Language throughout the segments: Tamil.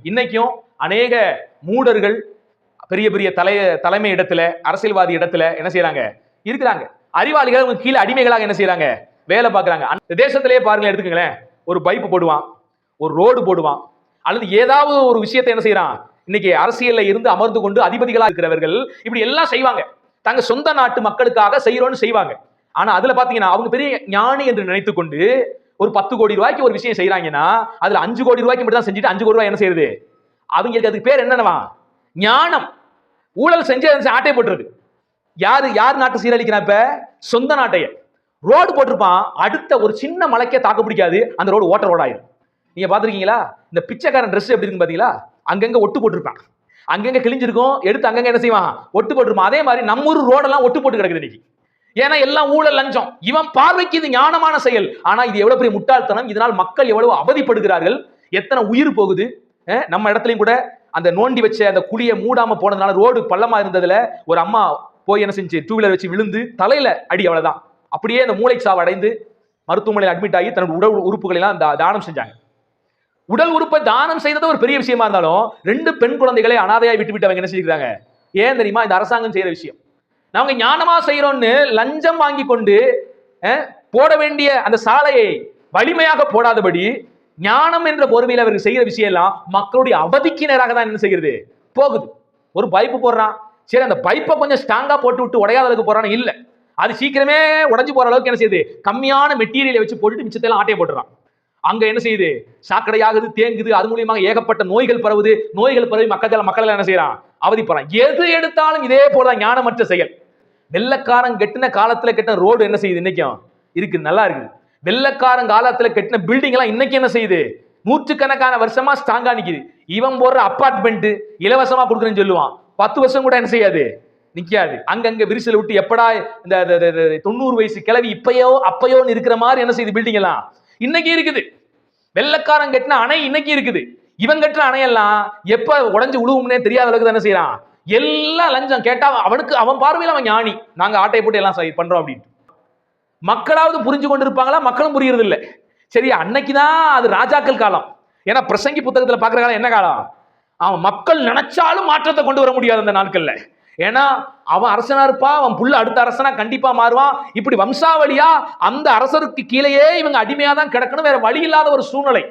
இன்னைக்கும் அநேக மூடர்கள் பெரிய பெரிய தலைமை இடத்துல, அரசியல்வாதி இடத்துல என்ன செய்யறாங்க இருக்கிறாங்க. அறிவாளிகள் கீழே அடிமைகளாக என்ன செய்யறாங்க வேலை பார்க்கறாங்க. அந்த தேசத்திலேயே பாருங்க, எடுத்துக்கங்களேன், ஒரு பைப் போடுவான், ஒரு ரோடு போடுவான், அல்லது ஏதாவது ஒரு விஷயத்தை என்ன செய்யறான். இன்னைக்கு அரசியல்ல இருந்து அமர்ந்து கொண்டு அதிபதிகளா இருக்கிறவர்கள் இப்படி எல்லாம் செய்வாங்க. தங்க சொந்த நாட்டு மக்களுக்காக செய்யறோம்னு செய்வாங்க. ஆனா அதுல பாத்தீங்கன்னா அவங்க பெரிய ஞானி என்று நினைத்துக் கொண்டு ஒரு 10 கோடி ரூபாய்க்கு ஒரு விஷயம் செய்யறாங்கன்னா அதுல 5 கோடி ரூபாய்க்கு மட்டும் தான் செஞ்சுட்டு 5 கோடி ரூபாய் என்ன செய்யுது. அவங்களுக்கு அதுக்கு பேர் என்னவா? ஞானம். ஊழல் செஞ்சு ஆட்டை போட்டுருக்கு. யாரு நாட்டை சீரழிக்கிறா? இப்ப சொந்த நாட்டைய ரோடு போட்டிருப்பான், அடுத்த ஒரு சின்ன மலைக்கே தாக்கு பிடிக்காது, அந்த ரோடு ஓட்ட ரோடாயிரும். நீங்க பாத்துருக்கீங்களா? இந்த பிச்சைக்காரன் ட்ரெஸ் எப்படி இருக்கு பாத்தீங்களா? அங்கங்க ஒட்டு போட்டிருப்பான், அங்கங்க கிழிஞ்சிருக்கும், எடுத்து அங்கங்க என்ன செய்வான், ஒட்டு போட்டிருப்பான். அதே மாதிரி நம்ம ஊர் ரோடெல்லாம் ஒட்டு போட்டு கிடக்குது இன்னைக்கு. ஏன்னா எல்லாம் ஊழல், லஞ்சம். இவன் பார்வைக்கு இது ஞானமான செயல், ஆனா இது எவ்வளவு பெரிய முட்டாள்தனம். இதனால் மக்கள் எவ்வளவு அவதிப்படுகிறார்கள், எத்தனை உயிர் போகுது. நம்ம இடத்துலயும் கூட அந்த நோண்டி வச்ச அந்த குழியை மூடாம போனதுனால ரோடு பள்ளமா இருந்ததுல ஒரு அம்மா போய் என்ன செஞ்சு 2 வீலர் வச்சு விழுந்து தலையில அடி, அவ்வளவுதான். அப்படியே அந்த மூளை சாவு அடைந்து மருத்துவமனையில் அட்மிட் ஆகி தன்னோட உடல் உறுப்புகளை எல்லாம் தானம் செஞ்சாங்க. உடல் உறுப்பை தானம் செய்தது ஒரு பெரிய விஷயமா இருந்தாலும் 2 பெண் குழந்தைகளை அனாதையாய் விட்டு அவங்க என்ன செய்யறாங்க? ஏன் தெரியுமா? இந்த அரசாங்கம் செய்யற விஷயம். நாங்க ஞானமா செய்யறோம்னு லஞ்சம் வாங்கி கொண்டு போட வேண்டிய அந்த சாலையை வலிமையாக போடாதபடி ஞானம் என்ற பொறுமையில் அவர்கள் செய்யற விஷயம் எல்லாம் மக்களுடைய அவதிக்கு நேராக தான் என்ன செய்கிறது போகுது. ஒரு பைப்பு போடுறான், சரி அந்த பைப்பை கொஞ்சம் ஸ்ட்ராங்கா போட்டு விட்டு உடையாத அளவுக்கு போறான்னு இல்ல, அது சீக்கிரமே உடஞ்சு போற அளவுக்கு என்ன செய்யுது, கம்மியான மெட்டீரியலை வச்சு போட்டுட்டு மிச்சத்தெல்லாம் ஆட்டையை போட்டுறான். அங்க என்ன செய்யுது, சாக்கடையாகுது, தேங்குது, அது மூலியமாக ஏகப்பட்ட நோய்கள் பரவுது. நோய்கள் பரவி மக்கள் என்ன செய்யறான், அவதிப்படுறான். எது எடுத்தாலும் இதே போல ஞானமற்ற செயல். வெள்ளக்காரன் கெட்டின காலத்துல கெட்டின ரோடு என்ன செய்யுது இன்னைக்கும் இருக்கு, நல்லா இருக்குது. வெள்ளக்காரன் காலத்துல கெட்டின பில்டிங் எல்லாம் இன்னைக்கு என்ன செய்யுது, நூற்றுக்கணக்கான வருஷமா ஸ்ட்ராங்கா நிக்குது. இவன் போடுற அப்பார்ட்மெண்ட் இலவசமா கொடுக்குறேன்னு சொல்லுவான், 10 வருஷம் கூட என்ன செய்யாது, நிக்காது. அங்கங்க விரிசல் விட்டு எப்படா இந்த 90 வயசு கிளவி அப்பயோன்னு இருக்கிற மாதிரி என்ன செய்யுது பில்டிங் எல்லாம் இன்னைக்கு இருக்குது. வெள்ளக்காரன் கட்டின அணை இன்னைக்கு இருக்குது. இவன் கட்டின அணையெல்லாம் எப்ப உடஞ்சு உழுவும்னே தெரியாத அளவுக்கு என்ன செய்யறான். எல்லாம் லஞ்சம் கேட்டா அவனுக்கு, அவன் பார்வையில் அவன் ஞானி, நாங்க ஆட்டை போட்டு எல்லாம் பண்றோம் அப்படின்னு. மக்களாவது புரிஞ்சு கொண்டு இருப்பாங்களா? மக்களும் புரியறது இல்லை. சரி, அன்னைக்குதான் அது ராஜாக்கள் காலம். ஏன்னா பிரசங்கி புத்தகத்துல பாக்குற காலம் என்ன காலம்? அவன் மக்கள் நினைச்சாலும் மாற்றத்தை கொண்டு வர முடியாது அந்த நாட்கள்ல. ஏன்னா அவன் அரசனா இருப்பான், அவன் புள்ள அடுத்த அரசனா கண்டிப்பா மாறுவான். இப்படி வம்சாவளியா அந்த அரசருக்கு கீழேயே இவங்க அடிமையா தான் கிடக்கணும், வேற வழி இல்லாத ஒரு சூழ்நிலை.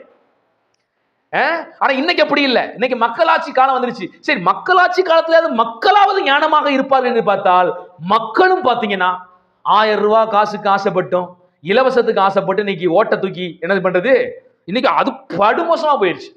ஆனா இன்னைக்கு அப்படி இல்லை. இன்னைக்கு மக்களாட்சி காலம் வந்துருச்சு. சரி, மக்களாட்சி காலத்துல மக்களாவது ஞானமாக இருப்பார்கள் என்று பார்த்தால் மக்களும் பாத்தீங்கன்னா 1000 ரூபாய் காசுக்கு ஆசைப்பட்டோம், இலவசத்துக்கு ஆசைப்பட்டு இன்னைக்கு ஓட்ட தூக்கி என்னது பண்றது, இன்னைக்கு அது படுமோசமா போயிடுச்சு.